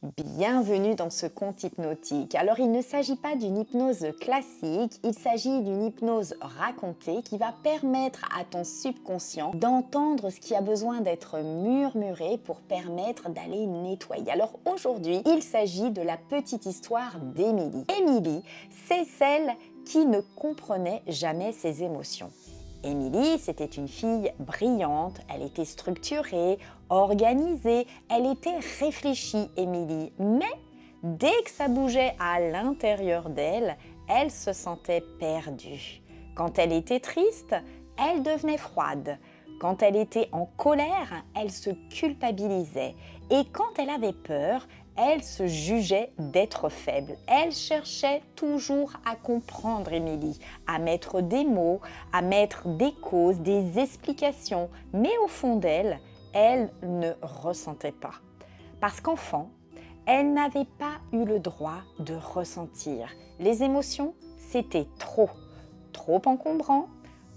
Bienvenue dans ce conte hypnotique. Alors il ne s'agit pas d'une hypnose classique, il s'agit d'une hypnose racontée qui va permettre à ton subconscient d'entendre ce qui a besoin d'être murmuré pour permettre d'aller nettoyer. Alors aujourd'hui, il s'agit de la petite histoire d'Émilie. Émilie, c'est celle qui ne comprenait jamais ses émotions. Émilie, c'était une fille brillante, elle était structurée, organisée, elle était réfléchie, Émilie. Mais dès que ça bougeait à l'intérieur d'elle, elle se sentait perdue. Quand elle était triste, elle devenait froide. Quand elle était en colère, elle se culpabilisait. Et quand elle avait peur, elle se jugeait d'être faible. Elle cherchait toujours à comprendre Émilie, à mettre des mots, à mettre des causes, des explications. Mais au fond d'elle, elle ne ressentait pas. Parce qu'enfant, elle n'avait pas eu le droit de ressentir. Les émotions, c'était trop. Trop encombrant,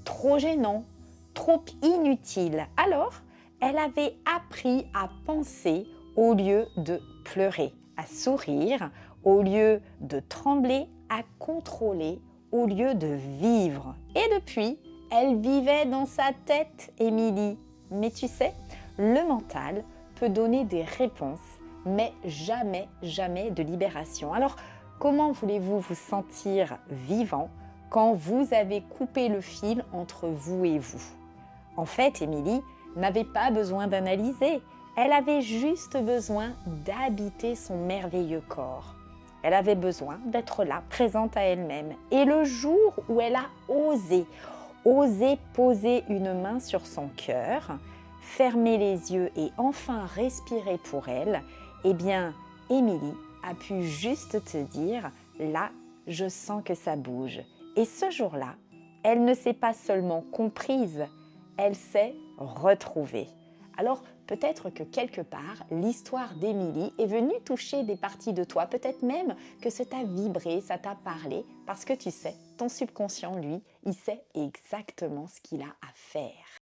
trop gênant, trop inutile. Alors, elle avait appris à penser au lieu de pleurer, à sourire, au lieu de trembler, à contrôler, au lieu de vivre. Et depuis, elle vivait dans sa tête, Émilie. Mais tu sais, le mental peut donner des réponses, mais jamais, jamais de libération. Alors, comment voulez-vous vous sentir vivant quand vous avez coupé le fil entre vous et vous? En fait, Émilie n'avait pas besoin d'analyser. Elle avait juste besoin d'habiter son merveilleux corps. Elle avait besoin d'être là, présente à elle-même. Et le jour où elle a osé poser une main sur son cœur, fermer les yeux et enfin respirer pour elle, eh bien, Émilie a pu juste te dire, là, je sens que ça bouge. Et ce jour-là, elle ne s'est pas seulement comprise, elle s'est retrouvée. Alors peut-être que quelque part, l'histoire d'Émilie est venue toucher des parties de toi, peut-être même que ça t'a vibré, ça t'a parlé, parce que tu sais, ton subconscient, lui, il sait exactement ce qu'il a à faire.